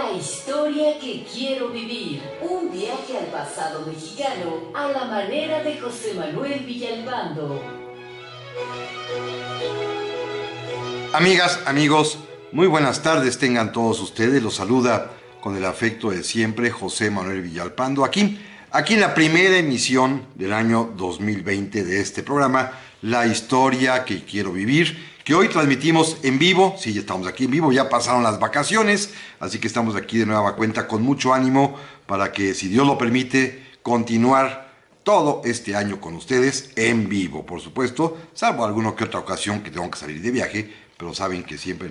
La historia que quiero vivir. Un viaje al pasado mexicano a la manera de José Manuel Villalpando. Amigas, amigos, muy buenas tardes tengan todos ustedes. Los saluda con el afecto de siempre José Manuel Villalpando. Aquí en la primera emisión del año 2020 de este programa, La historia que quiero vivir, que hoy transmitimos en vivo. Sí, ya estamos aquí en vivo, ya pasaron las vacaciones, así que estamos aquí de nueva cuenta con mucho ánimo para que, si Dios lo permite, continuar todo este año con ustedes en vivo, por supuesto, salvo alguna que otra ocasión que tengo que salir de viaje, pero saben que siempre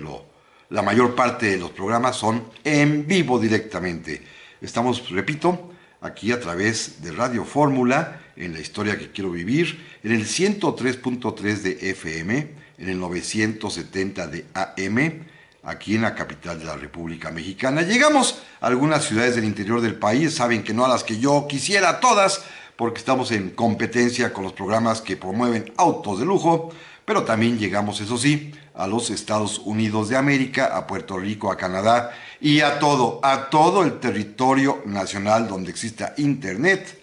la mayor parte de los programas son en vivo directamente. Estamos, repito, aquí a través de Radio Fórmula, en La historia que quiero vivir, en el 103.3 de FM, en el 970 de AM, aquí en la capital de la República Mexicana. Llegamos a algunas ciudades del interior del país, saben que no a las que yo quisiera, todas, porque estamos en competencia con los programas que promueven autos de lujo, pero también llegamos, eso sí, a los Estados Unidos de América, a Puerto Rico, a Canadá y a todo el territorio nacional donde exista Internet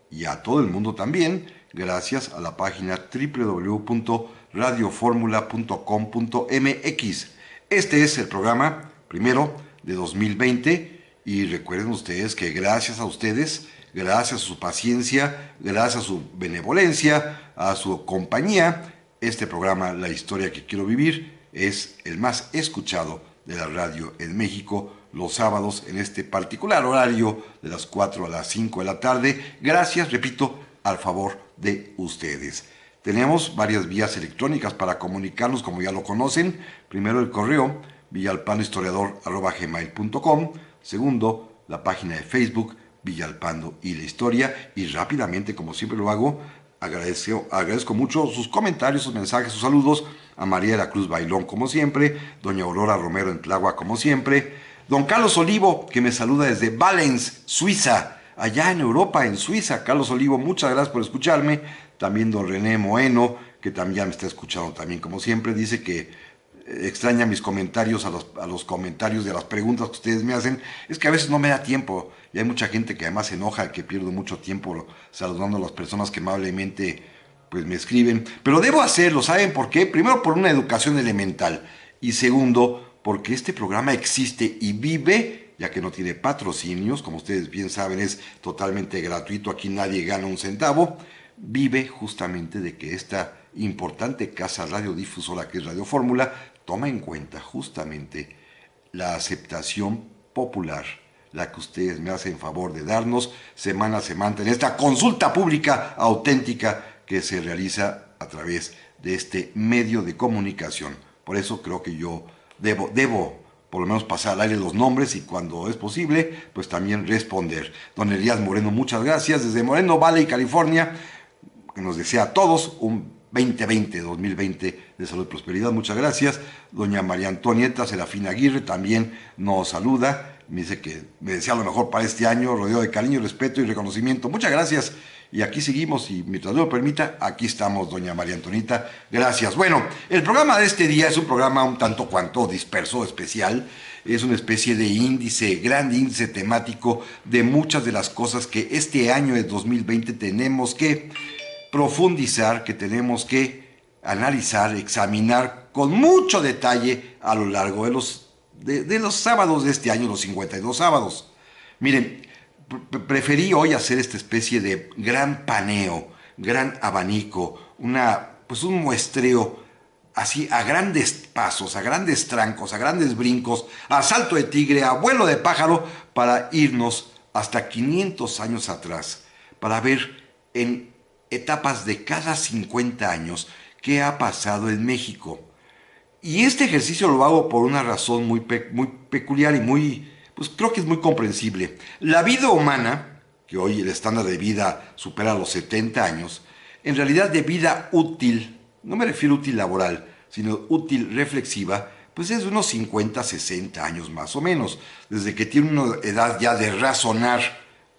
y a todo el mundo también, gracias a la página www.radioformula.com.mx. Este es el programa primero de 2020 y recuerden ustedes que gracias a ustedes, gracias a su paciencia, gracias a su benevolencia, a su compañía, este programa, La historia que quiero vivir, es el más escuchado de la radio en México los sábados en este particular horario de las 4 a las 5 de la tarde. Gracias, repito, al favor de ustedes. Tenemos varias vías electrónicas para comunicarnos, como ya lo conocen. Primero, el correo villalpandohistoriador@gmail.com. Segundo, la página de Facebook Villalpando y la historia. Y rápidamente, como siempre lo hago, agradezco mucho sus comentarios, sus mensajes, sus saludos a María de la Cruz Bailón, como siempre, doña Aurora Romero en Tláhuac, como siempre, don Carlos Olivo, que me saluda desde Valence, Suiza, allá en Europa, en Suiza. Carlos Olivo, muchas gracias por escucharme. También don René Moeno, que también me está escuchando también, como siempre, dice que extraña mis comentarios a los comentarios de las preguntas que ustedes me hacen. Es que a veces no me da tiempo y hay mucha gente que además se enoja que pierdo mucho tiempo saludando a las personas que amablemente pues me escriben, pero debo hacerlo. ¿Saben por qué? Primero, por una educación elemental, y segundo, porque este programa existe y vive, ya que no tiene patrocinios, como ustedes bien saben, es totalmente gratuito, aquí nadie gana un centavo. Vive justamente de que esta importante casa radiodifusora que es Radio Fórmula toma en cuenta justamente la aceptación popular, la que ustedes me hacen favor de darnos semana a semana en esta consulta pública auténtica que se realiza a través de este medio de comunicación. Por eso creo que yo debo por lo menos pasar al aire los nombres y, cuando es posible, pues también responder. Don Elías Moreno, muchas gracias, desde Moreno Valley, California, que nos desea a todos un 2020 de salud y prosperidad. Muchas gracias. Doña María Antonieta Serafina Aguirre también nos saluda, me dice que me desea lo mejor para este año, rodeado de cariño, respeto y reconocimiento. Muchas gracias. Y aquí seguimos, y mientras Dios lo permita, aquí estamos, doña María Antonieta. Gracias. Bueno, el programa de este día es un programa un tanto cuanto disperso, especial. Es una especie de gran índice temático de muchas de las cosas que este año de 2020 tenemos que profundizar, que tenemos que analizar, examinar con mucho detalle a lo largo de los sábados de este año, los 52 sábados. Miren, preferí hoy hacer esta especie de gran paneo, gran abanico, un muestreo así a grandes pasos, a grandes trancos, a grandes brincos, a salto de tigre, a vuelo de pájaro, para irnos hasta 500 años atrás, para ver en etapas de cada 50 años qué ha pasado en México. Y este ejercicio lo hago por una razón muy peculiar y pues creo que es muy comprensible. La vida humana, que hoy el estándar de vida supera los 70 años, en realidad de vida útil, no me refiero a útil laboral, sino útil reflexiva, pues es de unos 50, 60 años más o menos, desde que tiene una edad ya de razonar,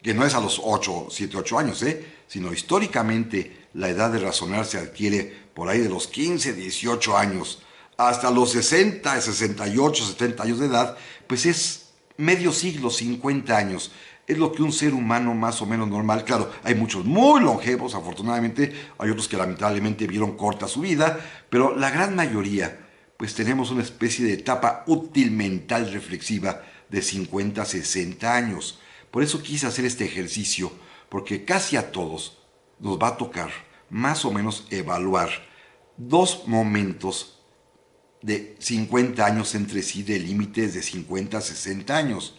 que no es a los 7, 8 años, sino históricamente la edad de razonar se adquiere por ahí de los 15, 18 años, hasta los 60, 68, 70 años de edad, pues es medio siglo, 50 años. Es lo que un ser humano más o menos normal, claro, hay muchos muy longevos, afortunadamente, hay otros que lamentablemente vieron corta su vida, pero la gran mayoría, pues tenemos una especie de etapa útil mental reflexiva de 50 a 60 años. Por eso quise hacer este ejercicio, porque casi a todos nos va a tocar más o menos evaluar dos momentos de 50 años entre sí, de límites de 50 a 60 años.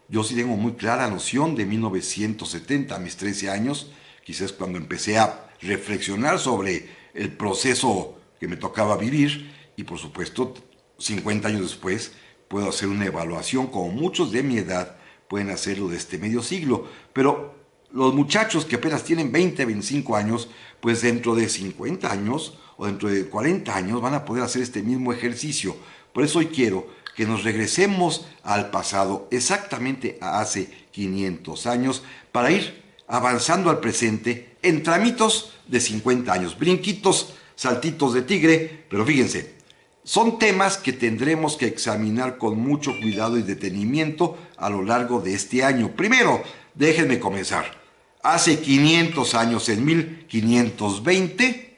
Yo sí tengo muy clara noción de 1970, a mis 13 años, quizás cuando empecé a reflexionar sobre el proceso que me tocaba vivir, y por supuesto 50 años después puedo hacer una evaluación como muchos de mi edad pueden hacerlo de este medio siglo, pero los muchachos que apenas tienen 20, 25 años, pues dentro de 50 años o dentro de 40 años van a poder hacer este mismo ejercicio. Por eso hoy quiero que nos regresemos al pasado, exactamente a hace 500 años, para ir avanzando al presente en tramitos de 50 años, brinquitos, saltitos de tigre, pero fíjense, son temas que tendremos que examinar con mucho cuidado y detenimiento a lo largo de este año. Primero, déjenme comenzar. Hace 500 años, en 1520,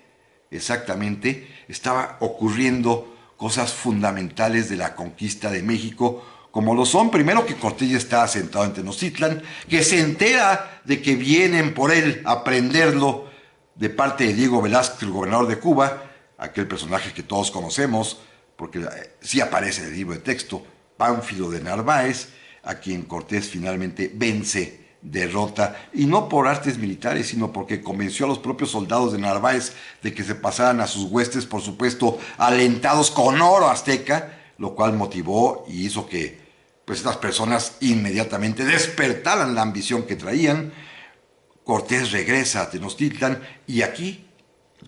exactamente, estaba ocurriendo cosas fundamentales de la conquista de México, como lo son, primero, que Cortés ya está asentado en Tenochtitlan, que se entera de que vienen por él a prenderlo de parte de Diego Velázquez, el gobernador de Cuba, aquel personaje que todos conocemos, porque sí aparece en el libro de texto, Pánfilo de Narváez, a quien Cortés finalmente vence, derrota, y no por artes militares, sino porque convenció a los propios soldados de Narváez de que se pasaran a sus huestes, por supuesto, alentados con oro azteca, lo cual motivó y hizo que pues estas personas inmediatamente despertaran la ambición que traían. Cortés regresa a Tenochtitlan y aquí,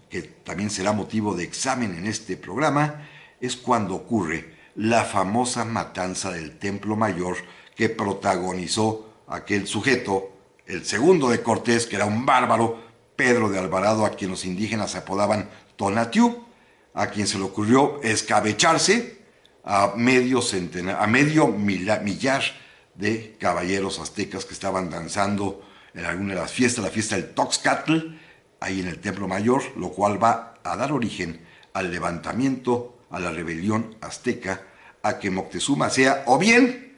que también será motivo de examen en este programa, es cuando ocurre la famosa matanza del Templo Mayor que protagonizó aquel sujeto, el segundo de Cortés, que era un bárbaro, Pedro de Alvarado, a quien los indígenas apodaban Tonatiuh, a quien se le ocurrió escabecharse a medio millar de caballeros aztecas que estaban danzando en alguna de las fiestas, la fiesta del Toxcatl, ahí en el Templo Mayor, lo cual va a dar origen al levantamiento, a la rebelión azteca, a que Moctezuma sea o bien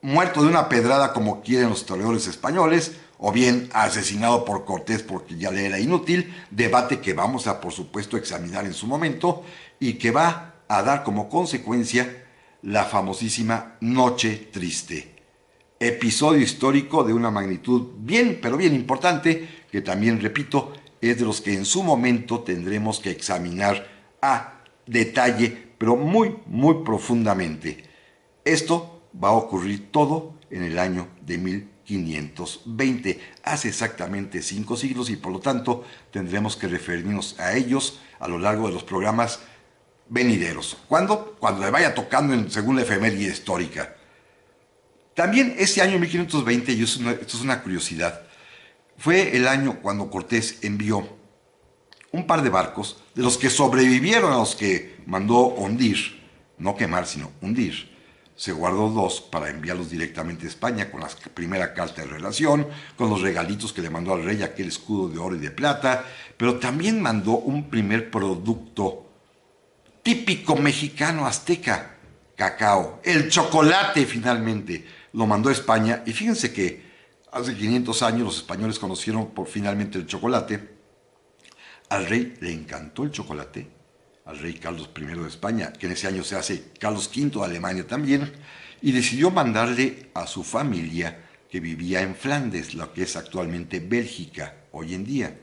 muerto de una pedrada como quieren los historiadores españoles, o bien asesinado por Cortés porque ya le era inútil, debate que vamos a por supuesto examinar en su momento y que va a dar como consecuencia la famosísima Noche Triste. Episodio histórico de una magnitud bien, pero bien importante, que también, repito, es de los que en su momento tendremos que examinar a detalle, pero muy, muy profundamente. Esto va a ocurrir todo en el año de 1520, hace exactamente 5 siglos, y por lo tanto tendremos que referirnos a ellos a lo largo de los programas venideros. ¿Cuándo? Cuando le vaya tocando según la efeméride histórica. También ese año 1520, y esto es una curiosidad, fue el año cuando Cortés envió un par de barcos, de los que sobrevivieron a los que mandó hundir, no quemar, sino hundir. Se guardó 2 para enviarlos directamente a España, con la primera carta de relación, con los regalitos que le mandó al rey, aquel escudo de oro y de plata, pero también mandó un primer producto típico mexicano azteca, cacao, el chocolate finalmente, lo mandó a España, y fíjense que hace 500 años los españoles conocieron finalmente el chocolate. Al rey le encantó el chocolate, al rey Carlos I de España, que en ese año se hace Carlos V de Alemania también, y decidió mandarle a su familia que vivía en Flandes, lo que es actualmente Bélgica hoy en día.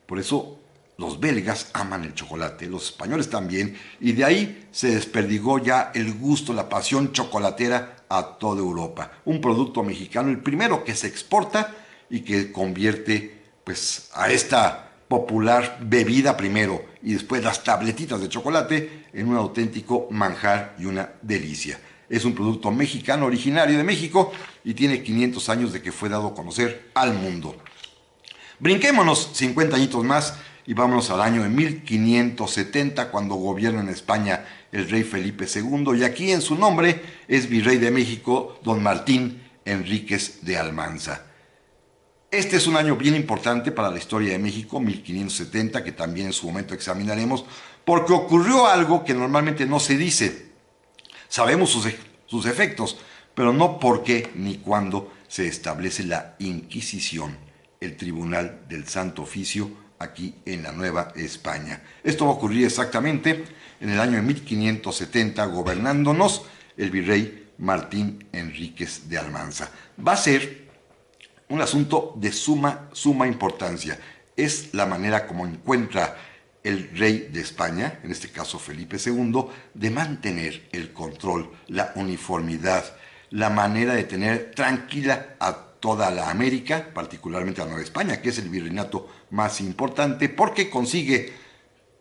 Por eso los belgas aman el chocolate, los españoles también, y de ahí se desperdigó ya el gusto, la pasión chocolatera a toda Europa. Un producto mexicano, el primero que se exporta y que convierte pues a esta popular bebida primero y después las tabletitas de chocolate en un auténtico manjar y una delicia. Es un producto mexicano originario de México y tiene 500 años de que fue dado a conocer al mundo. Brinquémonos 50 añitos más y vámonos al año de 1570, cuando gobierna en España el rey Felipe II, y aquí en su nombre es virrey de México don Martín Enríquez de Almanza. Este es un año bien importante para la historia de México, 1570, que también en su momento examinaremos, porque ocurrió algo que normalmente no se dice. Sabemos sus efectos, pero no por qué ni cuándo se establece la Inquisición, el Tribunal del Santo Oficio, aquí en la Nueva España. Esto va a ocurrir exactamente en el año de 1570, gobernándonos el virrey Martín Enríquez de Almanza. Va a ser un asunto de suma importancia. Es la manera como encuentra el rey de España, en este caso Felipe II, de mantener el control, la uniformidad, la manera de tener tranquila a toda la América, particularmente a Nueva España, que es el virreinato más importante, porque consigue,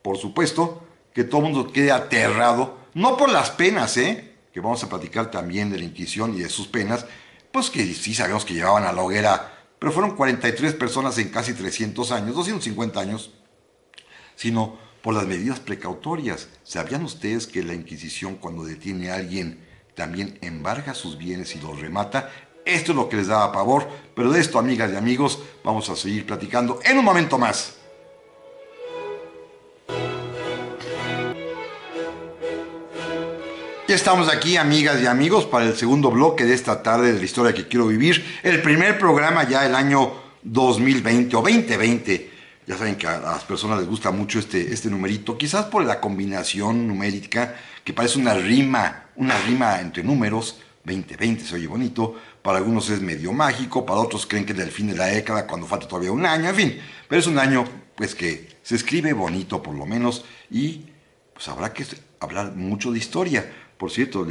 por supuesto, que todo el mundo quede aterrado, no por las penas, que vamos a platicar también de la Inquisición y de sus penas, pues que sí sabemos que llevaban a la hoguera, pero fueron 43 personas en casi 300 años, 250 años, sino por las medidas precautorias. ¿Sabían ustedes que la Inquisición, cuando detiene a alguien, también embarga sus bienes y los remata? Esto es lo que les daba pavor, pero de esto, amigas y amigos, vamos a seguir platicando en un momento más. Ya estamos aquí, amigas y amigos, para el segundo bloque de esta tarde de la historia que quiero vivir. El primer programa ya del año 2020 o 2020. Ya saben que a las personas les gusta mucho este numerito, quizás por la combinación numérica, que parece una rima entre números. 2020 se oye bonito, para algunos es medio mágico, para otros creen que es del fin de la década, cuando falta todavía un año, en fin. Pero es un año, pues, que se escribe bonito, por lo menos, y pues habrá que hablar mucho de historia. Por cierto,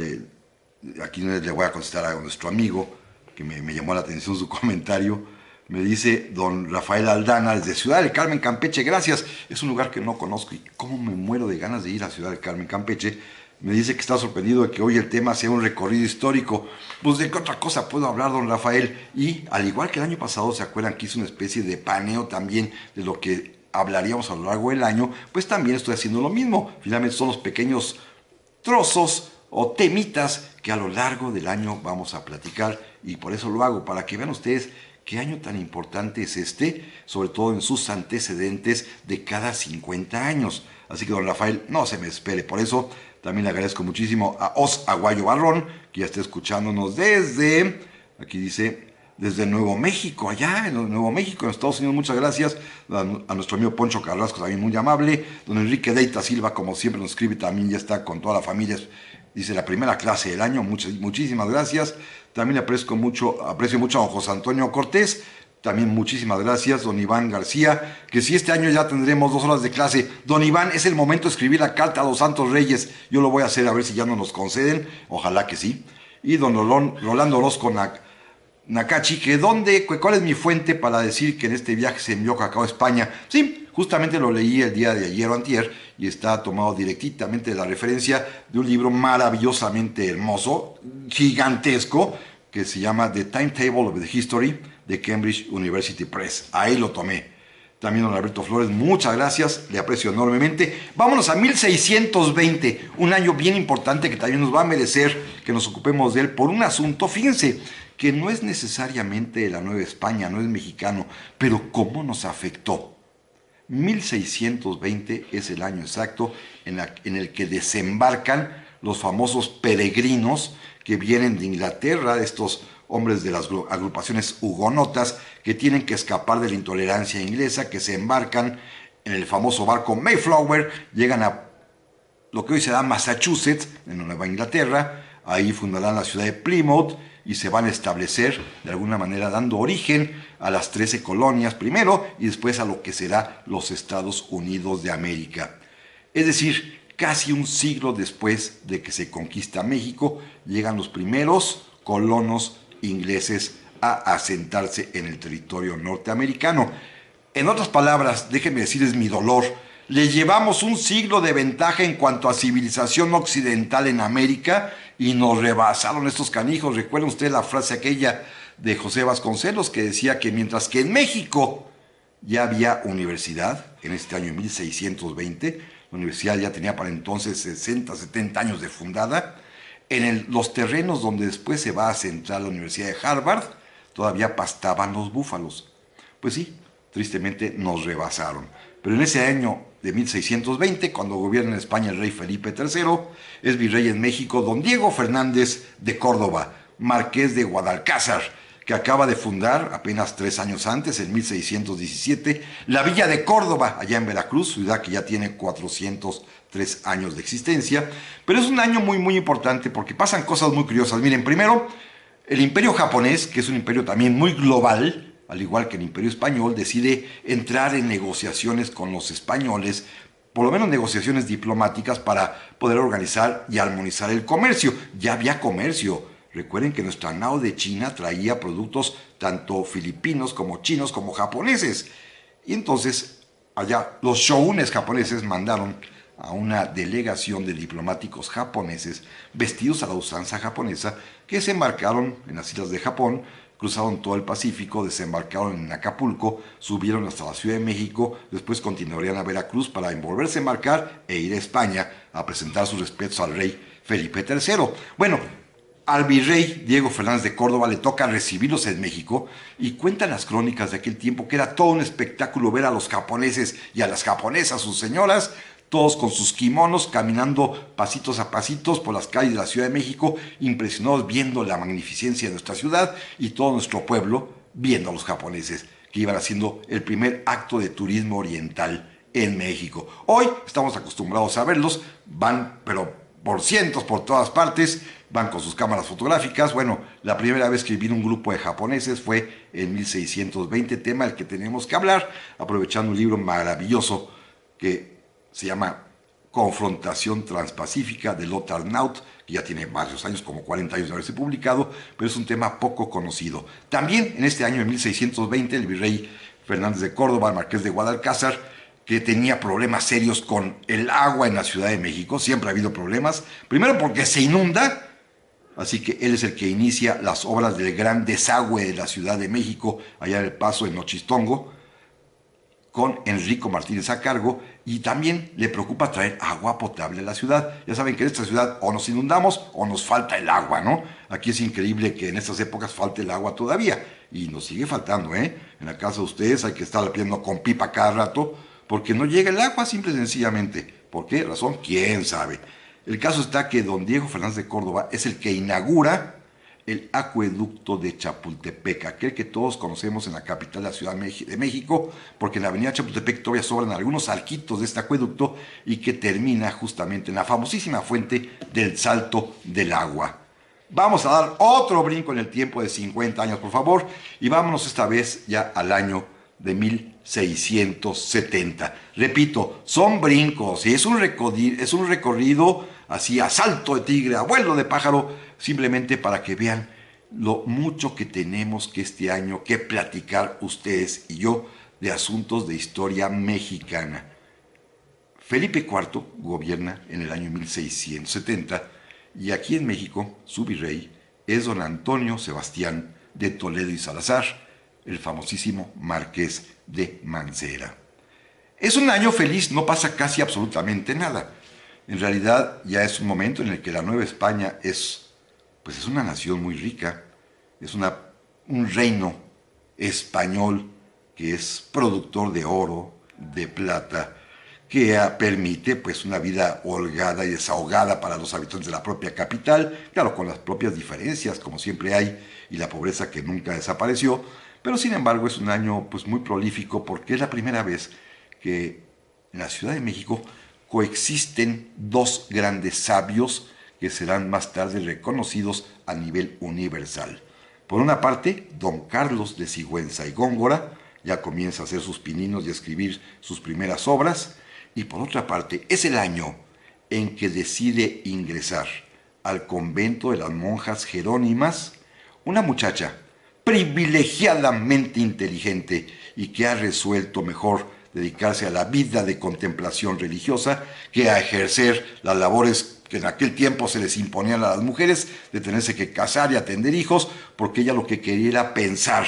aquí le voy a contestar a nuestro amigo, que me llamó la atención su comentario. Me dice don Rafael Aldana, desde Ciudad del Carmen, Campeche, gracias. Es un lugar que no conozco y cómo me muero de ganas de ir a Ciudad del Carmen, Campeche. Me dice que está sorprendido de que hoy el tema sea un recorrido histórico. Pues de qué otra cosa puedo hablar, don Rafael. Y al igual que el año pasado, ¿se acuerdan que hice una especie de paneo también de lo que hablaríamos a lo largo del año? Pues también estoy haciendo lo mismo. Finalmente son los pequeños trozos o temitas que a lo largo del año vamos a platicar, y por eso lo hago, para que vean ustedes qué año tan importante es este, sobre todo en sus antecedentes de cada 50 años. Así que don Rafael, no se me espere. Por eso también le agradezco muchísimo a Os Aguayo Barrón, que ya está escuchándonos desde, aquí dice, desde Nuevo México, allá en Nuevo México, en Estados Unidos. Muchas gracias a nuestro amigo Poncho Carrasco, también muy amable. Don Enrique Deita Silva, como siempre nos escribe, también ya está con toda la familia. Dice, la primera clase del año. Muchísimas gracias. También aprecio mucho a don José Antonio Cortés. También muchísimas gracias. Don Iván García, que si este año ya tendremos 2 horas de clase. Don Iván, es el momento de escribir la carta a los Santos Reyes. Yo lo voy a hacer, a ver si ya no nos conceden. Ojalá que sí. Y don Rolando Orozco Nakachi, ¿cuál es mi fuente para decir que en este viaje se envió cacao a España? Sí, justamente lo leí el día de ayer o antier, y está tomado directamente de la referencia de un libro maravillosamente hermoso, gigantesco, que se llama The Timetable of the History, de Cambridge University Press. Ahí lo tomé. También don Alberto Flores, muchas gracias, le aprecio enormemente. Vámonos a 1620, un año bien importante que también nos va a merecer que nos ocupemos de él por un asunto, fíjense, que no es necesariamente de la Nueva España, no es mexicano, pero cómo nos afectó. 1620 es el año exacto en el que desembarcan los famosos peregrinos que vienen de Inglaterra, estos hombres de las agrupaciones hugonotas que tienen que escapar de la intolerancia inglesa, que se embarcan en el famoso barco Mayflower, llegan a lo que hoy se da Massachusetts, en Nueva Inglaterra. Ahí fundarán la ciudad de Plymouth y se van a establecer de alguna manera dando origen a las 13 colonias primero y después a lo que será los Estados Unidos de América. Es decir, casi un siglo después de que se conquista México, llegan los primeros colonos ingleses a asentarse en el territorio norteamericano. En otras palabras, déjenme decirles mi dolor. Le llevamos un siglo de ventaja en cuanto a civilización occidental en América y nos rebasaron estos canijos. ¿Recuerdan ustedes la frase aquella de José Vasconcelos que decía que mientras que en México ya había universidad, en este año 1620, la universidad ya tenía para entonces 60, 70 años de fundada. Los terrenos donde después se va a centrar la Universidad de Harvard, todavía pastaban los búfalos. Pues sí, tristemente nos rebasaron. Pero en ese año de 1620, cuando gobierna en España el rey Felipe III, es virrey en México don Diego Fernández de Córdoba, marqués de Guadalcázar, que acaba de fundar apenas 3 años antes, en 1617, la villa de Córdoba, allá en Veracruz, ciudad que ya tiene 403 años de existencia. Pero es un año muy, muy importante porque pasan cosas muy curiosas. Miren, primero, el imperio japonés, que es un imperio también muy global, al igual que el imperio español, decide entrar en negociaciones con los españoles, por lo menos negociaciones diplomáticas para poder organizar y armonizar el comercio. Ya había comercio. Recuerden que nuestra nao de China traía productos tanto filipinos como chinos como japoneses. Y entonces allá los shogunes japoneses mandaron a una delegación de diplomáticos japoneses vestidos a la usanza japonesa que se embarcaron en las islas de Japón, cruzaron todo el Pacífico, desembarcaron en Acapulco, subieron hasta la Ciudad de México, después continuarían a Veracruz para volverse a embarcar e ir a España a presentar sus respetos al rey Felipe III. Bueno, al virrey Diego Fernández de Córdoba le toca recibirlos en México y cuentan las crónicas de aquel tiempo que era todo un espectáculo ver a los japoneses y a las japonesas, sus señoras, todos con sus kimonos, caminando pasitos a pasitos por las calles de la Ciudad de México, impresionados viendo la magnificencia de nuestra ciudad y todo nuestro pueblo viendo a los japoneses, que iban haciendo el primer acto de turismo oriental en México. Hoy estamos acostumbrados a verlos, van pero por cientos por todas partes, van con sus cámaras fotográficas. Bueno, la primera vez que vino un grupo de japoneses fue en 1620, tema del que tenemos que hablar, aprovechando un libro maravilloso que se llama Confrontación Transpacífica de Lothar Naut, que ya tiene varios años, como 40 años de haberse publicado, pero es un tema poco conocido. También en este año, en 1620, el virrey Fernández de Córdoba, el marqués de Guadalcázar, que tenía problemas serios con el agua en la Ciudad de México, siempre ha habido problemas, primero porque se inunda, así que él es el que inicia las obras del gran desagüe de la Ciudad de México, allá en El Paso, en Nochistongo, con Enrico Martínez a cargo, y también le preocupa traer agua potable a la ciudad. Ya saben que en esta ciudad o nos inundamos o nos falta el agua, ¿no? Aquí es increíble que en estas épocas falte el agua todavía, y nos sigue faltando, ¿eh? En la casa de ustedes hay que estar pidiendo con pipa cada rato, porque no llega el agua, simple y sencillamente. ¿Por qué razón? ¿Quién sabe? El caso está que don Diego Fernández de Córdoba es el que inaugura el acueducto de Chapultepec, aquel que todos conocemos en la capital de la Ciudad de México, porque en la avenida Chapultepec todavía sobran algunos arquitos de este acueducto y que termina justamente en la famosísima fuente del Salto del Agua. Vamos a dar otro brinco en el tiempo de 50 años, por favor, y vámonos esta vez ya al año de 1670. Repito, son brincos y es un recorrido así a salto de tigre, a vuelo de pájaro, simplemente para que vean lo mucho que tenemos que este año que platicar ustedes y yo de asuntos de historia mexicana. Felipe IV gobierna en el año 1670 y aquí en México su virrey es don Antonio Sebastián de Toledo y Salazar, el famosísimo Marqués de Mancera. Es un año feliz, no pasa casi absolutamente nada. En realidad ya es un momento en el que la Nueva España es una nación muy rica, es un reino español que es productor de oro, de plata, que permite pues una vida holgada y desahogada para los habitantes de la propia capital, claro, con las propias diferencias, como siempre hay, y la pobreza que nunca desapareció, pero sin embargo es un año pues muy prolífico porque es la primera vez que en la Ciudad de México coexisten dos grandes sabios que serán más tarde reconocidos a nivel universal. Por una parte, don Carlos de Sigüenza y Góngora ya comienza a hacer sus pininos y a escribir sus primeras obras, y por otra parte, es el año en que decide ingresar al convento de las monjas jerónimas una muchacha privilegiadamente inteligente y que ha resuelto mejor dedicarse a la vida de contemplación religiosa que a ejercer las labores que en aquel tiempo se les imponían a las mujeres, de tenerse que casar y atender hijos, porque ella lo que quería era pensar,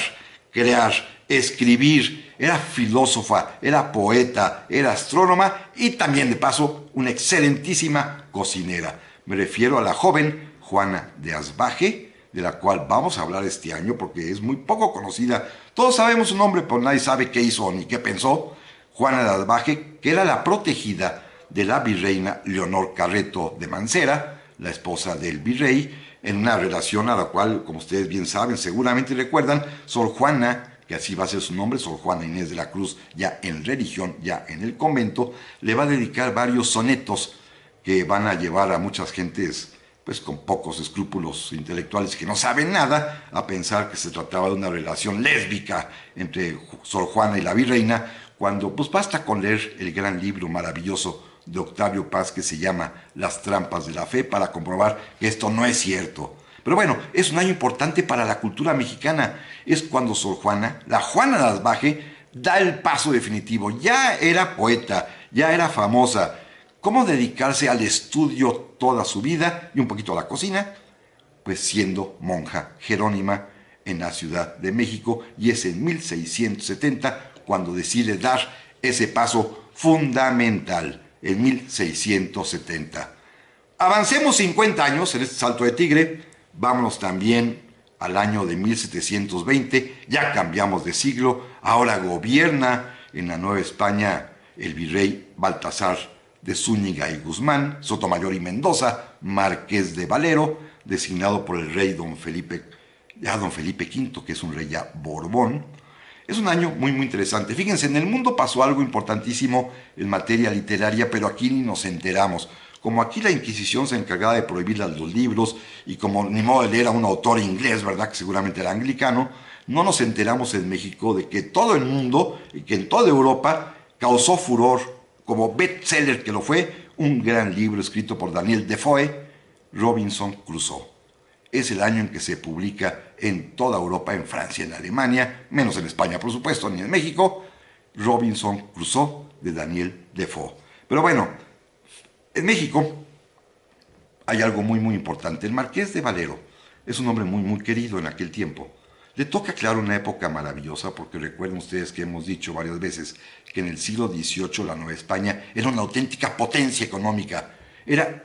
crear escribir, era filósofa, era poeta, era astrónoma y también de paso una excelentísima cocinera. Me refiero a la joven Juana de Asbaje, de la cual vamos a hablar este año porque es muy poco conocida. Todos sabemos su nombre, pero nadie sabe qué hizo ni qué pensó. Juana de Asbaje, que era la protegida de la virreina Leonor Carreto de Mancera, la esposa del virrey, en una relación a la cual, como ustedes bien saben, seguramente recuerdan, Sor Juana, que así va a ser su nombre, Sor Juana Inés de la Cruz, ya en religión, ya en el convento, le va a dedicar varios sonetos que van a llevar a muchas gentes pues con pocos escrúpulos intelectuales que no saben nada, a pensar que se trataba de una relación lésbica entre Sor Juana y la virreina, cuando pues basta con leer el gran libro maravilloso de Octavio Paz que se llama Las trampas de la fe para comprobar que esto no es cierto. Pero bueno, es un año importante para la cultura mexicana. Es cuando Sor Juana, la Juana de Asbaje, da el paso definitivo. Ya era poeta, ya era famosa. ¿Cómo dedicarse al estudio toda su vida y un poquito a la cocina? Pues siendo monja jerónima en la Ciudad de México, y es en 1670 cuando decide dar ese paso fundamental, en 1670. Avancemos 50 años en este salto de tigre, vámonos también al año de 1720, ya cambiamos de siglo, ahora gobierna en la Nueva España el virrey Baltasar de Zúñiga y Guzmán, Sotomayor y Mendoza, marqués de Valero, designado por el rey don Felipe V, que es un rey ya Borbón. Es un año muy interesante. Fíjense, en el mundo pasó algo importantísimo en materia literaria, pero aquí ni nos enteramos. Como aquí la Inquisición se encargaba de prohibir los libros, y como ni modo de leer a un autor inglés, ¿verdad?, que seguramente era anglicano, no nos enteramos en México de que todo el mundo, y que en toda Europa, causó furor, como bestseller que lo fue, un gran libro escrito por Daniel Defoe, Robinson Crusoe. Es el año en que se publica en toda Europa, en Francia, en Alemania, menos en España, por supuesto, ni en México, Robinson Crusoe de Daniel Defoe. Pero bueno, en México hay algo muy importante. El Marqués de Valero es un hombre muy querido en aquel tiempo. Le toca, claro, una época maravillosa, porque recuerden ustedes que hemos dicho varias veces que en el siglo XVIII la Nueva España era una auténtica potencia económica. Era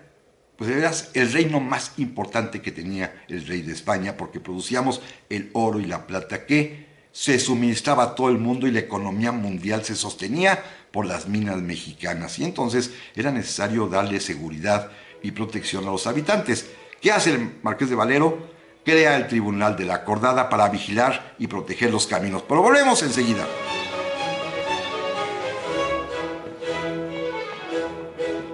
el reino más importante que tenía el rey de España, porque producíamos el oro y la plata que se suministraba a todo el mundo, y la economía mundial se sostenía por las minas mexicanas, y entonces era necesario darle seguridad y protección a los habitantes. ¿Qué hace el Marqués de Valero? Crea el Tribunal de la Acordada para vigilar y proteger los caminos. Pero volvemos enseguida.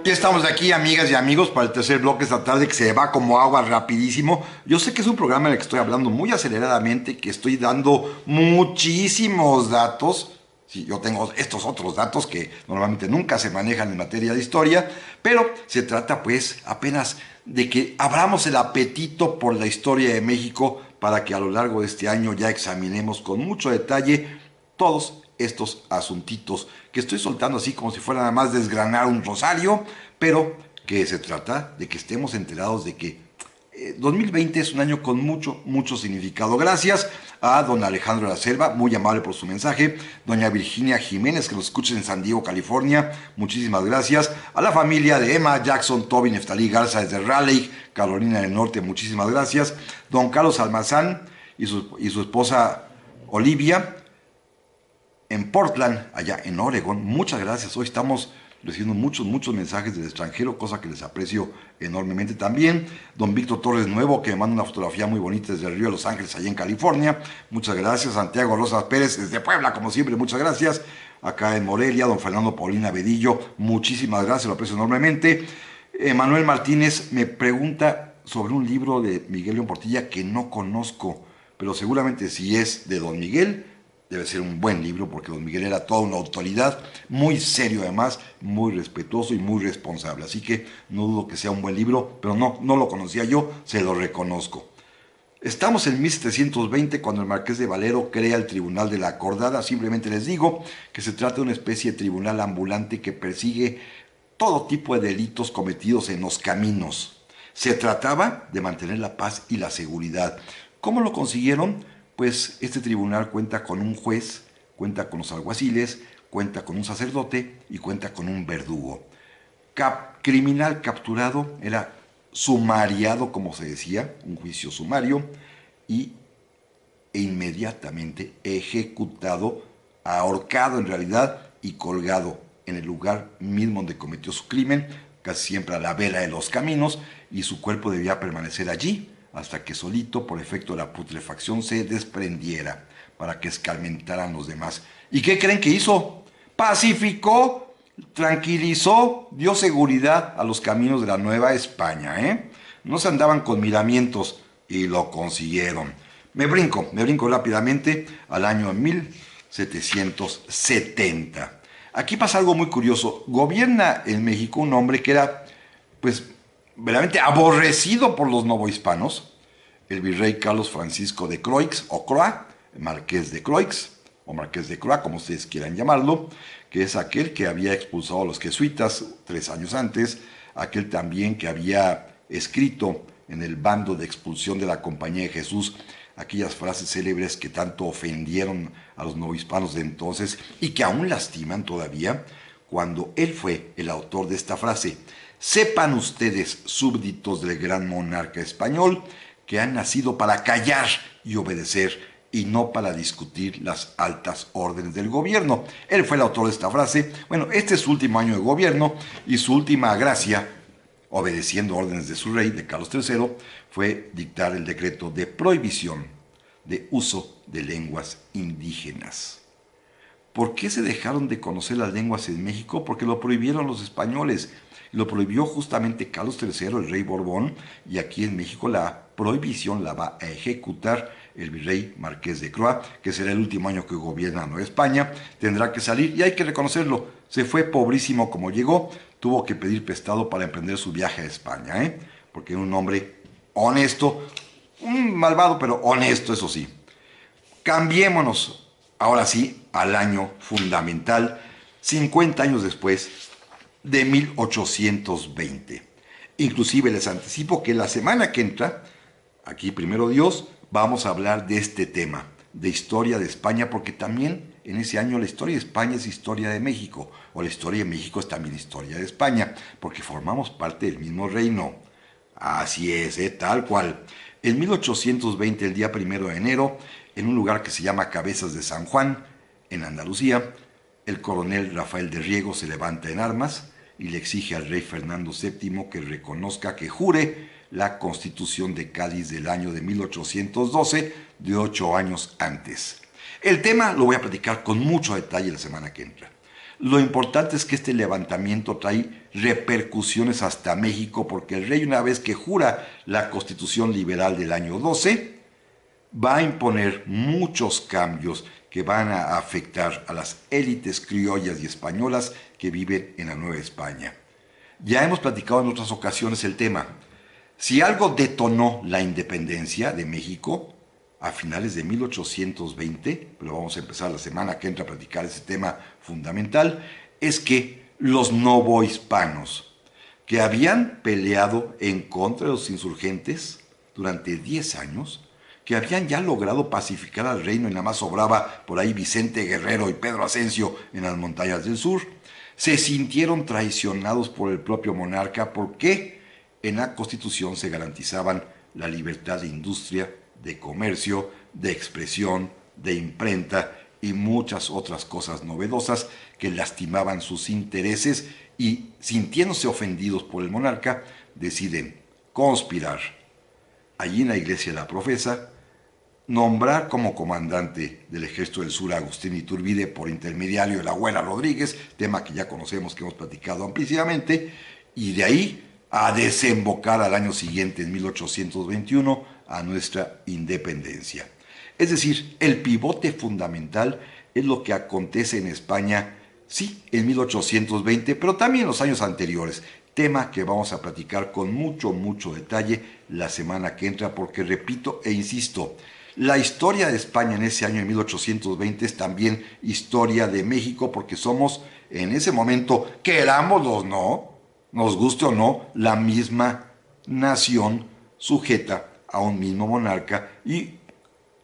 Ya estamos aquí, amigas y amigos, para el tercer bloque esta tarde, que se va como agua rapidísimo. Yo sé que es un programa en el que estoy hablando muy aceleradamente, que estoy dando muchísimos datos. Sí, yo tengo estos otros datos que normalmente nunca se manejan en materia de historia, pero se trata pues apenas de que abramos el apetito por la historia de México, para que a lo largo de este año ya examinemos con mucho detalle todos estos asuntitos que estoy soltando así como si fuera nada más desgranar un rosario, pero que se trata de que estemos enterados de que 2020 es un año con mucho significado. Gracias a don Alejandro de la Selva, muy amable por su mensaje. Doña Virginia Jiménez, que nos escucha en San Diego, California, muchísimas gracias. A la familia de Emma, Jackson, Toby, Neftalí Garza desde Raleigh, Carolina del Norte, muchísimas gracias. Don Carlos Almazán y su esposa Olivia en Portland, allá en Oregon, muchas gracias. Hoy estamos recibiendo muchos mensajes del extranjero, cosa que les aprecio enormemente también. Don Víctor Torres Nuevo, que me manda una fotografía muy bonita desde el Río de Los Ángeles, allá en California, muchas gracias. Santiago Rosas Pérez, desde Puebla, como siempre, muchas gracias. Acá en Morelia, don Fernando Paulina Bedillo, muchísimas gracias, lo aprecio enormemente. Manuel Martínez me pregunta sobre un libro de Miguel León Portilla que no conozco, pero seguramente si es de don Miguel, debe ser un buen libro, porque don Miguel era toda una autoridad, muy serio además, muy respetuoso y muy responsable. Así que no dudo que sea un buen libro, pero no lo conocía yo, se lo reconozco. Estamos en 1720 cuando el Marqués de Valero crea el Tribunal de la Acordada. Simplemente les digo que se trata de una especie de tribunal ambulante que persigue todo tipo de delitos cometidos en los caminos. Se trataba de mantener la paz y la seguridad. ¿Cómo lo consiguieron? pues este tribunal cuenta con un juez, cuenta con los alguaciles, cuenta con un sacerdote y cuenta con un verdugo. Criminal capturado era sumariado, como se decía, un juicio sumario, e inmediatamente ejecutado, ahorcado en realidad y colgado en el lugar mismo donde cometió su crimen, casi siempre a la vera de los caminos, y su cuerpo debía permanecer allí hasta que solito, por efecto de la putrefacción, se desprendiera para que escarmentaran los demás. ¿Y qué creen que hizo? Pacificó, tranquilizó, dio seguridad a los caminos de la Nueva España, ¿eh? No se andaban con miramientos y lo consiguieron. Me brinco rápidamente al año 1770. Aquí pasa algo muy curioso. Gobierna en México un hombre que era, pues, verdaderamente aborrecido por los novohispanos, el virrey Carlos Francisco de Croix, o Croix, marqués de Croix, o marqués de Croix, como ustedes quieran llamarlo, que es aquel que había expulsado a los jesuitas 3 años antes, aquel también que había escrito en el bando de expulsión de la Compañía de Jesús aquellas frases célebres que tanto ofendieron a los novohispanos de entonces y que aún lastiman todavía, cuando él fue el autor de esta frase: sepan ustedes, súbditos del gran monarca español, que han nacido para callar y obedecer y no para discutir las altas órdenes del gobierno. Él fue el autor de esta frase. Bueno, este es su último año de gobierno y su última gracia, obedeciendo órdenes de su rey, de Carlos III, fue dictar el decreto de prohibición de uso de lenguas indígenas. ¿Por qué se dejaron de conocer las lenguas en México? Porque lo prohibieron los españoles. Lo prohibió justamente Carlos III, el rey Borbón, y aquí en México la prohibición la va a ejecutar el virrey Marqués de Croix, que será el último año que gobierna Nueva España. Tendrá que salir y hay que reconocerlo. Se fue pobrísimo como llegó, tuvo que pedir prestado para emprender su viaje a España, porque era un hombre honesto, un malvado, pero honesto, eso sí. Cambiémonos ahora sí al año fundamental, 50 años después de 1820. Inclusive les anticipo que la semana que entra, aquí primero Dios, vamos a hablar de este tema, de historia de España, porque también en ese año la historia de España es historia de México, o la historia de México es también historia de España, porque formamos parte del mismo reino. Así es, tal cual. En 1820, el día 1 de enero, en un lugar que se llama Cabezas de San Juan, en Andalucía, el coronel Rafael de Riego se levanta en armas y le exige al rey Fernando VII que reconozca, que jure la Constitución de Cádiz del año de 1812, de 8 años antes. El tema lo voy a platicar con mucho detalle la semana que entra. Lo importante es que este levantamiento trae repercusiones hasta México, porque el rey, una vez que jura la Constitución liberal del año 12, va a imponer muchos cambios que van a afectar a las élites criollas y españolas que viven en la Nueva España. Ya hemos platicado en otras ocasiones el tema. Si algo detonó la independencia de México a finales de 1820, pero vamos a empezar la semana que entra a platicar ese tema fundamental, es que los novohispanos, que habían peleado en contra de los insurgentes durante 10 años, que habían ya logrado pacificar al reino y nada más sobraba por ahí Vicente Guerrero y Pedro Asensio en las montañas del sur, se sintieron traicionados por el propio monarca, porque en la Constitución se garantizaban la libertad de industria, de comercio, de expresión, de imprenta y muchas otras cosas novedosas que lastimaban sus intereses, y sintiéndose ofendidos por el monarca deciden conspirar. Allí en la iglesia de la Profesa, nombrar como comandante del Ejército del Sur a Agustín Iturbide por intermediario de la abuela Rodríguez, tema que ya conocemos, que hemos platicado amplísimamente, y de ahí a desembocar al año siguiente, en 1821, a nuestra independencia. Es decir, el pivote fundamental es lo que acontece en España, sí, en 1820, pero también en los años anteriores, tema que vamos a platicar con mucho detalle la semana que entra, porque repito e insisto, la historia de España en ese año de 1820 es también historia de México, porque somos en ese momento, querámoslo o no, nos guste o no, la misma nación sujeta a un mismo monarca y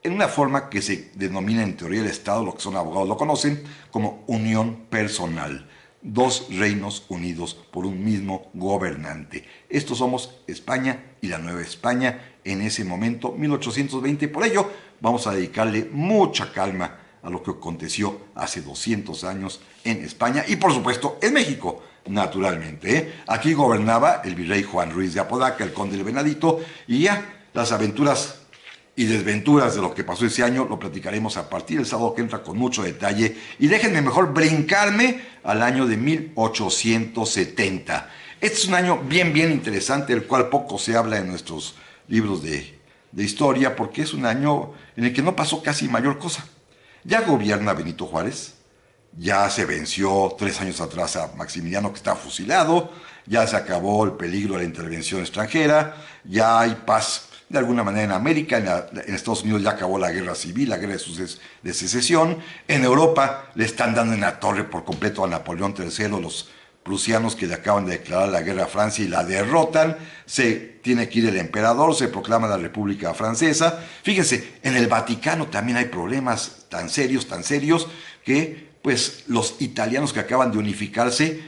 en una forma que se denomina en teoría del Estado, lo que son abogados lo conocen, como unión personal. Dos reinos unidos por un mismo gobernante. Estos somos España y la Nueva España en ese momento, 1820. Por ello, vamos a dedicarle mucha calma a lo que aconteció hace 200 años en España y, por supuesto, en México, naturalmente. Aquí gobernaba el virrey Juan Ruiz de Apodaca, el conde del Venadito, y ya las aventuras y desventuras de lo que pasó ese año lo platicaremos a partir del sábado que entra con mucho detalle. Y déjenme mejor brincarme al año de 1870. Este es un año bien interesante, del cual poco se habla en nuestros libros de historia, porque es un año en el que no pasó casi mayor cosa. Ya gobierna Benito Juárez, ya se venció 3 años atrás a Maximiliano, que está fusilado, ya se acabó el peligro de la intervención extranjera, ya hay paz de alguna manera en América, en Estados Unidos ya acabó la guerra civil, la guerra de secesión, en Europa le están dando en la torre por completo a Napoleón III, los prusianos que le acaban de declarar la guerra a Francia y la derrotan, se tiene que ir el emperador, se proclama la República Francesa. Fíjense, en el Vaticano también hay problemas tan serios, que pues los italianos que acaban de unificarse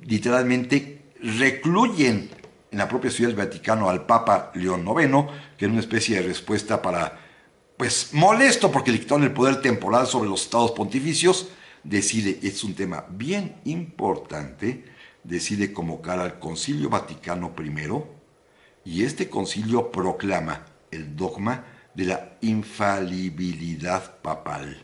literalmente recluyen en la propia ciudad del Vaticano al Papa León IX, que era una especie de respuesta para, pues molesto porque le quitaron el poder temporal sobre los estados pontificios, decide, es un tema bien importante, decide convocar al Concilio Vaticano I, y este concilio proclama el dogma de la infalibilidad papal.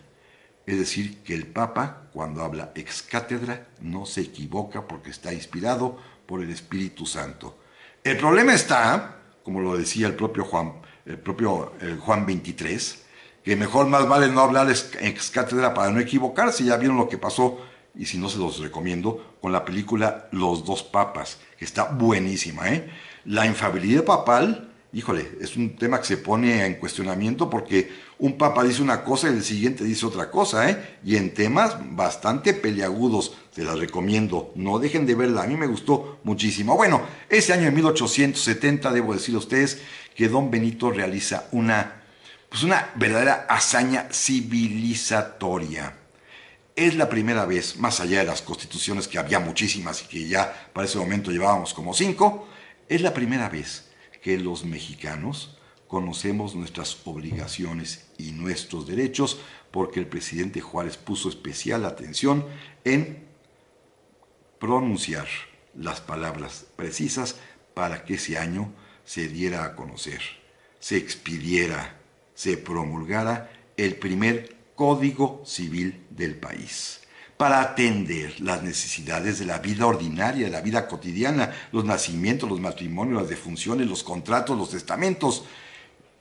Es decir, que el Papa, cuando habla ex cátedra, no se equivoca porque está inspirado por el Espíritu Santo. El problema está, como lo decía el propio Juan 23, que mejor más vale no hablar ex cátedra para no equivocarse. Ya vieron lo que pasó, y si no se los recomiendo, con la película Los Dos Papas, que está buenísima, ¿eh? La infalibilidad papal, híjole, es un tema que se pone en cuestionamiento porque un papa dice una cosa y el siguiente dice otra cosa, ¿eh? Y en temas bastante peliagudos, se las recomiendo, no dejen de verla, a mí me gustó muchísimo. Bueno, ese año de 1870, debo decir a ustedes que don Benito realiza una verdadera hazaña civilizatoria. Es la primera vez, más allá de las constituciones que había muchísimas y que ya para ese momento llevábamos como 5, es la primera vez que los mexicanos conocemos nuestras obligaciones y nuestros derechos, porque el presidente Juárez puso especial atención en pronunciar las palabras precisas para que ese año se diera a conocer, se expidiera, se promulgara el primer Código Civil del país, para atender las necesidades de la vida ordinaria, de la vida cotidiana, los nacimientos, los matrimonios, las defunciones, los contratos, los testamentos,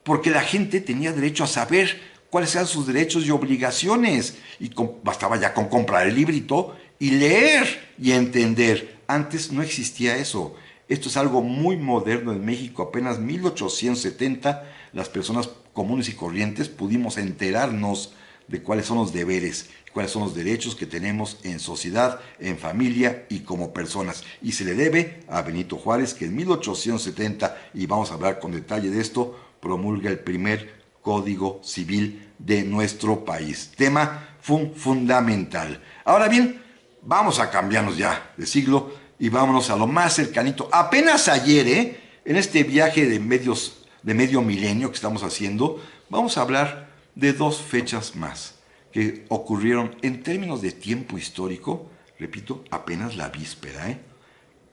porque la gente tenía derecho a saber cuáles eran sus derechos y obligaciones, y bastaba ya con comprar el librito y leer y entender. Antes no existía eso. Esto es algo muy moderno en México. Apenas 1870 las personas comunes y corrientes pudimos enterarnos de cuáles son los deberes, cuáles son los derechos que tenemos en sociedad, en familia y como personas. Y se le debe a Benito Juárez, que en 1870, y vamos a hablar con detalle de esto, promulga el primer Código Civil de nuestro país. Tema fundamental. Ahora bien, vamos a cambiarnos ya de siglo y vámonos a lo más cercanito. Apenas ayer, en este viaje de medio milenio que estamos haciendo, vamos a hablar de 2 fechas más que ocurrieron en términos de tiempo histórico, repito, apenas la víspera,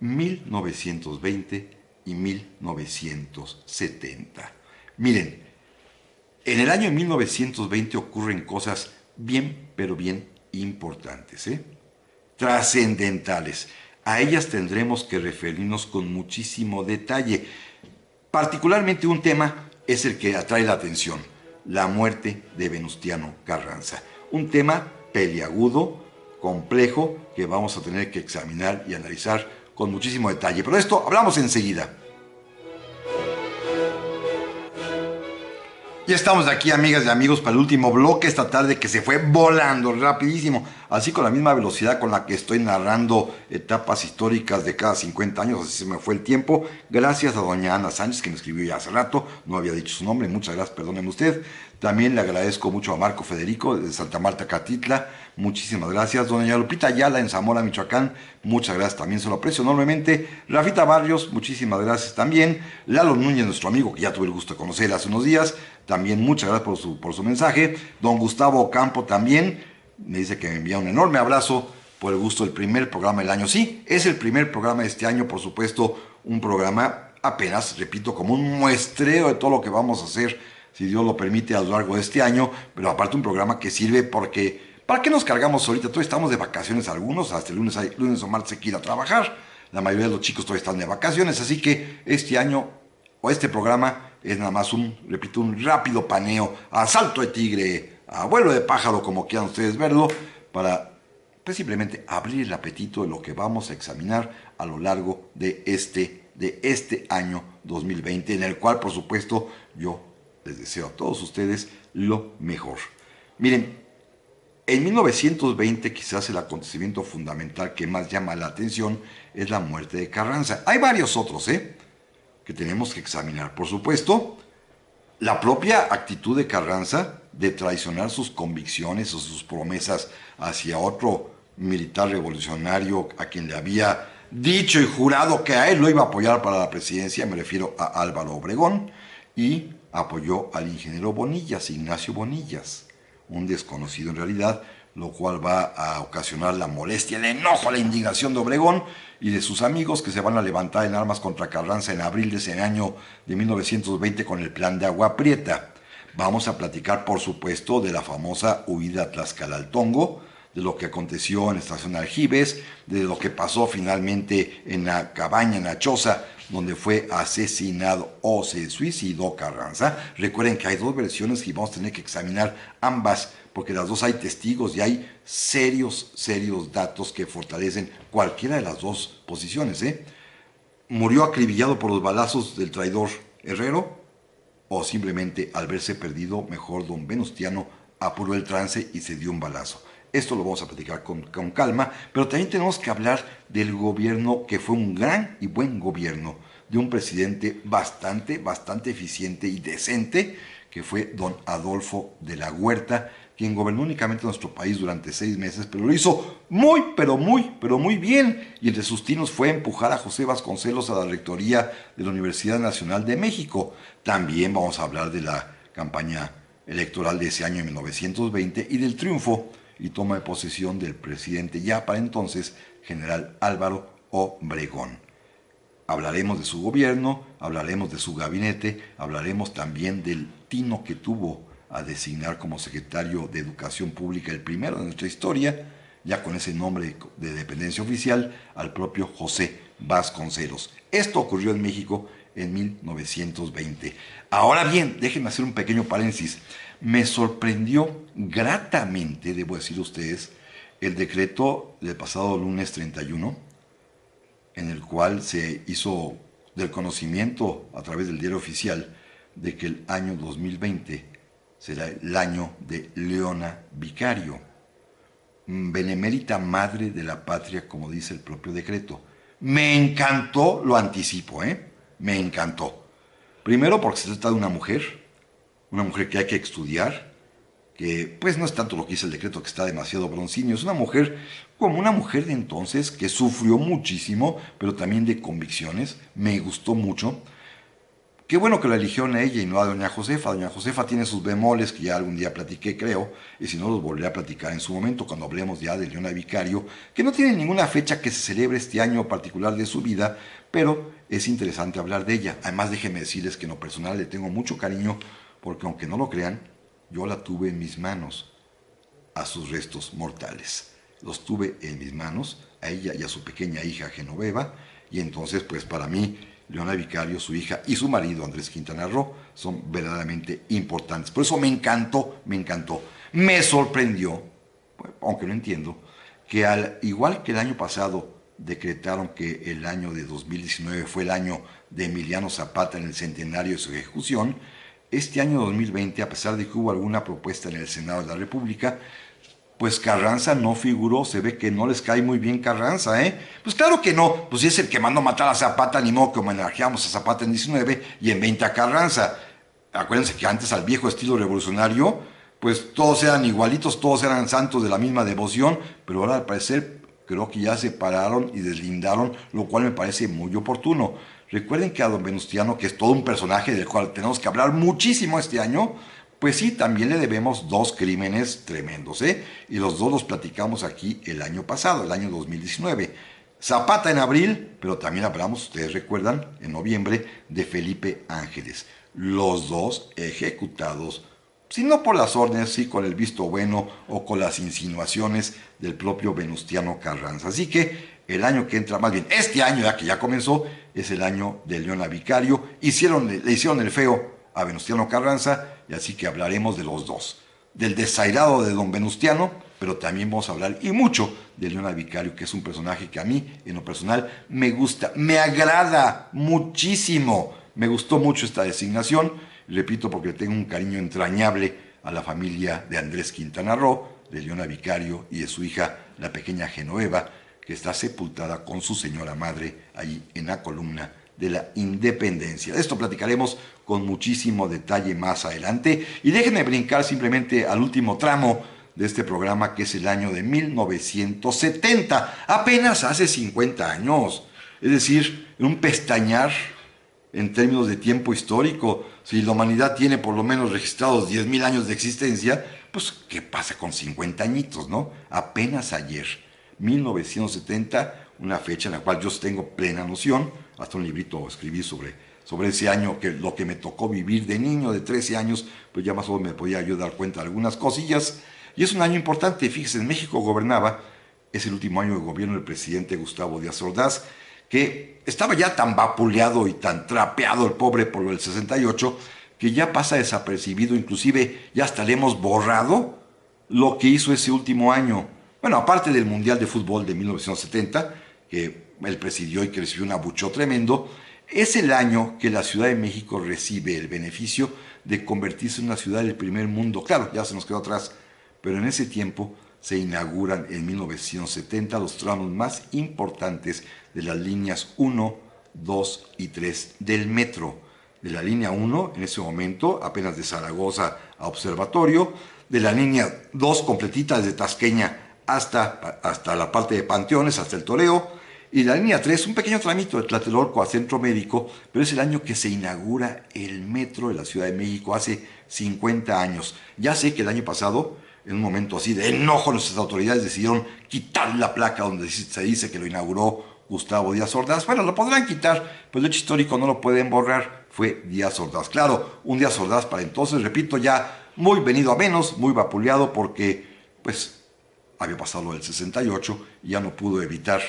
1920 y 1970. Miren, en el año 1920 ocurren cosas bien, pero bien importantes, trascendentales. A ellas tendremos que referirnos con muchísimo detalle. Particularmente un tema es el que atrae la atención: la muerte de Venustiano Carranza. Un tema peliagudo, complejo, que vamos a tener que examinar y analizar con muchísimo detalle. Pero de esto hablamos enseguida. Ya estamos aquí, amigas y amigos, para el último bloque esta tarde, que se fue volando rapidísimo, así con la misma velocidad con la que estoy narrando etapas históricas de cada 50 años, así se me fue el tiempo. Gracias a doña Ana Sánchez, que me escribió ya hace rato, no había dicho su nombre, muchas gracias, perdónenme usted. También le agradezco mucho a Marco Federico de Santa Marta, Catitla. Muchísimas gracias. Doña Lupita Ayala en Zamora, Michoacán. Muchas gracias, también se lo aprecio enormemente. Rafita Barrios, muchísimas gracias también. Lalo Núñez, nuestro amigo que ya tuve el gusto de conocer hace unos días. También muchas gracias por su mensaje. Don Gustavo Ocampo también me dice que me envía un enorme abrazo por el gusto del primer programa del año. Sí, es el primer programa de este año, por supuesto, un programa apenas, repito, como un muestreo de todo lo que vamos a hacer, si Dios lo permite, a lo largo de este año, pero aparte un programa que sirve porque, ¿para qué nos cargamos ahorita? Todos estamos de vacaciones algunos, hasta el lunes o martes hay que ir a trabajar, la mayoría de los chicos todavía están de vacaciones, así que este año, o este programa, es nada más repito, un rápido paneo, a salto de tigre, a vuelo de pájaro, como quieran ustedes verlo, para pues simplemente abrir el apetito de lo que vamos a examinar a lo largo de este año 2020, en el cual, por supuesto, yo les deseo a todos ustedes lo mejor. Miren, en 1920 quizás el acontecimiento fundamental que más llama la atención es la muerte de Carranza. Hay varios otros, que tenemos que examinar. Por supuesto, la propia actitud de Carranza de traicionar sus convicciones o sus promesas hacia otro militar revolucionario a quien le había dicho y jurado que a él lo iba a apoyar para la presidencia, me refiero a Álvaro Obregón, y apoyó al ingeniero Bonillas, Ignacio Bonillas, un desconocido en realidad, lo cual va a ocasionar la molestia, el enojo, la indignación de Obregón y de sus amigos que se van a levantar en armas contra Carranza en abril de ese año de 1920 con el plan de Agua Prieta. Vamos a platicar, por supuesto, de la famosa huida a Tlaxcala-Altongo, de lo que aconteció en la estación Aljibes, de lo que pasó finalmente en la cabaña, en la choza, donde fue asesinado o se suicidó Carranza. Recuerden que hay dos versiones y vamos a tener que examinar ambas, porque las dos hay testigos y hay serios datos que fortalecen cualquiera de las dos posiciones. ¿Murió acribillado por los balazos del traidor Herrero? ¿O simplemente al verse perdido, mejor don Venustiano apuró el trance y se dio un balazo? Esto lo vamos a platicar con calma, pero también tenemos que hablar del gobierno que fue un gran y buen gobierno, de un presidente bastante eficiente y decente, que fue don Adolfo de la Huerta, quien gobernó únicamente nuestro país durante 6 meses, pero lo hizo muy bien. Y entre sus tiros fue empujar a José Vasconcelos a la rectoría de la Universidad Nacional de México. También vamos a hablar de la campaña electoral de ese año de 1920 y del triunfo y toma de posesión del presidente ya para entonces, general Álvaro Obregón. Hablaremos de su gobierno, hablaremos de su gabinete, hablaremos también del tino que tuvo a designar como secretario de Educación Pública, el primero de nuestra historia, ya con ese nombre de dependencia oficial, al propio José Vasconcelos. Esto ocurrió en México en 1920. Ahora bien, déjenme hacer un pequeño paréntesis. Me sorprendió gratamente, debo decir a ustedes, el decreto del pasado lunes 31, en el cual se hizo del conocimiento a través del diario oficial de que el año 2020 será el año de Leona Vicario, benemérita madre de la patria, como dice el propio decreto. Me encantó, lo anticipo, me encantó. Primero porque se trata de una mujer que hay que estudiar, que pues no es tanto lo que dice el decreto, que está demasiado broncíneo, es una mujer como una mujer de entonces que sufrió muchísimo, pero también de convicciones, me gustó mucho. Qué bueno que la eligieron a ella y no a doña Josefa. Doña Josefa tiene sus bemoles que ya algún día platiqué, creo, y si no los volveré a platicar en su momento cuando hablemos ya de Leona Vicario, que no tiene ninguna fecha que se celebre este año particular de su vida, pero es interesante hablar de ella. Además, déjenme decirles que en lo personal le tengo mucho cariño, porque aunque no lo crean, yo la tuve en mis manos, a sus restos mortales. Los tuve en mis manos, a ella y a su pequeña hija Genoveva, y entonces pues para mí Leona Vicario, su hija y su marido Andrés Quintana Roo son verdaderamente importantes. Por eso me encantó. Me sorprendió, aunque no entiendo, que al igual que el año pasado decretaron que el año de 2019 fue el año de Emiliano Zapata en el centenario de su ejecución, este año 2020, a pesar de que hubo alguna propuesta en el Senado de la República, pues Carranza no figuró. Se ve que no les cae muy bien Carranza, Pues claro que no, pues si es el que mandó matar a Zapata, ni modo que homenajeamos a Zapata en 19 y en 20 a Carranza. Acuérdense que antes, al viejo estilo revolucionario, pues todos eran igualitos, todos eran santos de la misma devoción, pero ahora al parecer creo que ya se separaron y deslindaron, lo cual me parece muy oportuno. Recuerden que a don Venustiano, que es todo un personaje del cual tenemos que hablar muchísimo este año, pues sí, también le debemos dos crímenes tremendos, ¿eh? Y los dos los platicamos aquí el año pasado, el año 2019. Zapata en abril, pero también hablamos, ustedes recuerdan, en noviembre, de Felipe Ángeles. Los dos ejecutados, si no por las órdenes, sí con el visto bueno o con las insinuaciones del propio Venustiano Carranza. Así que el año que entra, más bien este año ya que ya comenzó, es el año de Leona Vicario. Le hicieron el feo a Venustiano Carranza, y así que hablaremos de los dos. Del desairado de don Venustiano, pero también vamos a hablar y mucho de Leona Vicario, que es un personaje que a mí, en lo personal, me gusta, me agrada muchísimo. Me gustó mucho esta designación, repito, porque tengo un cariño entrañable a la familia de Andrés Quintana Roo, de Leona Vicario y de su hija, la pequeña Genoveva, que está sepultada con su señora madre allí en la columna de la Independencia. De esto platicaremos con muchísimo detalle más adelante. Y déjenme brincar simplemente al último tramo de este programa, que es el año de 1970, apenas hace 50 años. Es decir, en un pestañear en términos de tiempo histórico. Si la humanidad tiene por lo menos registrados 10.000 años de existencia, pues ¿qué pasa con 50 añitos, no? Apenas ayer, 1970, una fecha en la cual yo tengo plena noción, hasta un librito escribí sobre ese año, que lo que me tocó vivir de niño, de 13 años, pues ya más o menos me podía yo dar cuenta de algunas cosillas. Y es un año importante, fíjense, en México gobernaba, es el último año de gobierno del presidente Gustavo Díaz Ordaz, que estaba ya tan vapuleado y tan trapeado el pobre por el 68, que ya pasa desapercibido, inclusive ya hasta le hemos borrado lo que hizo ese último año. Bueno, aparte del Mundial de Fútbol de 1970, que él presidió y que recibió un abucheo tremendo, es el año que la Ciudad de México recibe el beneficio de convertirse en una ciudad del primer mundo. Claro, ya se nos quedó atrás, pero en ese tiempo se inauguran en 1970 los tramos más importantes de las líneas 1, 2 y 3 del metro. De la línea 1, en ese momento, apenas de Zaragoza a Observatorio, de la línea 2 completita desde Tasqueña hasta la parte de Panteones, hasta el Toreo, y la línea 3, un pequeño tramito de Tlatelolco a Centro Médico, pero es el año que se inaugura el metro de la Ciudad de México, hace 50 años. Ya sé que el año pasado, en un momento así de enojo, nuestras autoridades decidieron quitar la placa donde se dice que lo inauguró Gustavo Díaz Ordaz. Bueno, lo podrán quitar, pero el hecho histórico no lo pueden borrar, fue Díaz Ordaz. Claro, un Díaz Ordaz para entonces, repito, ya muy venido a menos, muy vapuleado, porque pues había pasado lo del 68 y ya no pudo evitar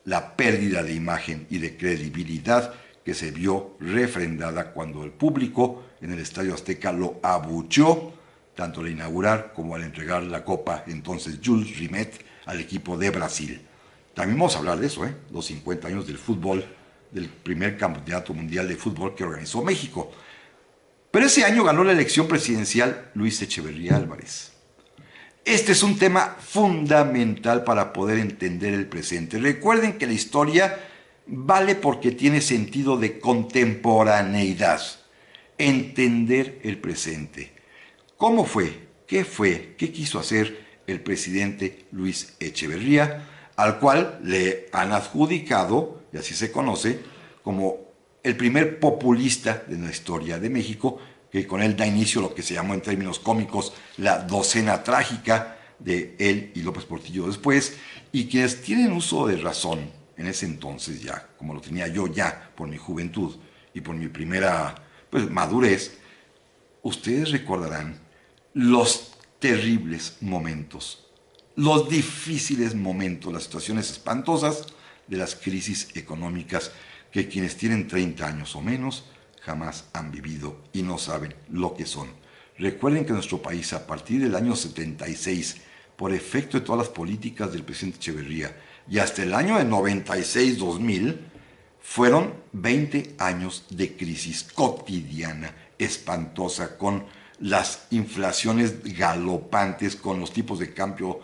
la pérdida de imagen y de credibilidad que se vio refrendada cuando el público en el Estadio Azteca lo abucheó, tanto al inaugurar como al entregar la copa entonces Jules Rimet al equipo de Brasil. También vamos a hablar de eso, los 50 años del fútbol, del primer campeonato mundial de fútbol que organizó México. Pero ese año ganó la elección presidencial Luis Echeverría Álvarez. Este es un tema fundamental para poder entender el presente. Recuerden que la historia vale porque tiene sentido de contemporaneidad. Entender el presente. ¿Cómo fue? ¿Qué quiso hacer el presidente Luis Echeverría? Al cual le han adjudicado, y así se conoce, como el primer populista de la historia de México, que con él da inicio a lo que se llamó en términos cómicos la docena trágica de él y López Portillo después, y quienes tienen uso de razón en ese entonces ya, como lo tenía yo ya por mi juventud y por mi primera madurez, ustedes recordarán los terribles momentos, los difíciles momentos, las situaciones espantosas de las crisis económicas que quienes tienen 30 años o menos jamás han vivido y no saben lo que son. Recuerden que nuestro país, a partir del año 76, por efecto de todas las políticas del presidente Echeverría, y hasta el año de 96-2000, fueron 20 años de crisis cotidiana, espantosa, con las inflaciones galopantes, con los tipos de cambio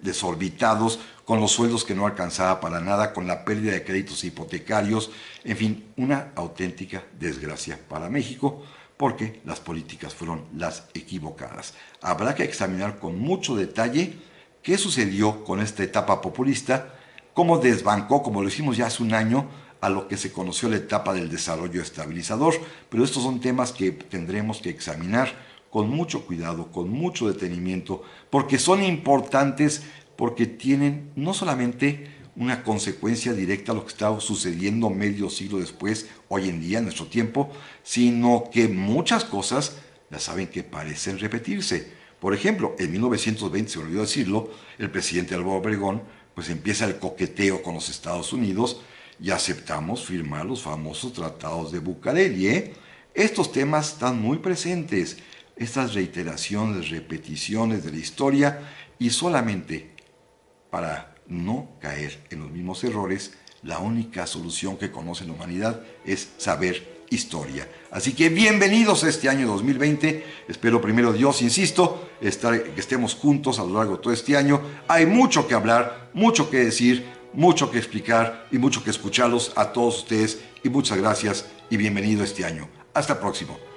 desorbitados, con los sueldos que no alcanzaba para nada, con la pérdida de créditos hipotecarios, en fin, una auténtica desgracia para México, porque las políticas fueron las equivocadas. Habrá que examinar con mucho detalle qué sucedió con esta etapa populista, cómo desbancó, como lo hicimos ya hace un año, a lo que se conoció la etapa del desarrollo estabilizador, pero estos son temas que tendremos que examinar con mucho cuidado, con mucho detenimiento, porque son importantes, porque tienen no solamente una consecuencia directa a lo que está sucediendo medio siglo después, hoy en día, en nuestro tiempo, sino que muchas cosas, ya saben, que parecen repetirse. Por ejemplo, en 1920, se me olvidó decirlo, el presidente Álvaro Obregón, pues empieza el coqueteo con los Estados Unidos y aceptamos firmar los famosos tratados de Bucareli, ¿eh? Estos temas están muy presentes, estas reiteraciones, repeticiones de la historia, y solamente para no caer en los mismos errores, la única solución que conoce la humanidad es saber historia. Así que bienvenidos a este año 2020. Espero, primero Dios, insisto, que estemos juntos a lo largo de todo este año. Hay mucho que hablar, mucho que decir, mucho que explicar y mucho que escucharlos a todos ustedes. Y muchas gracias y bienvenido este año. Hasta el próximo.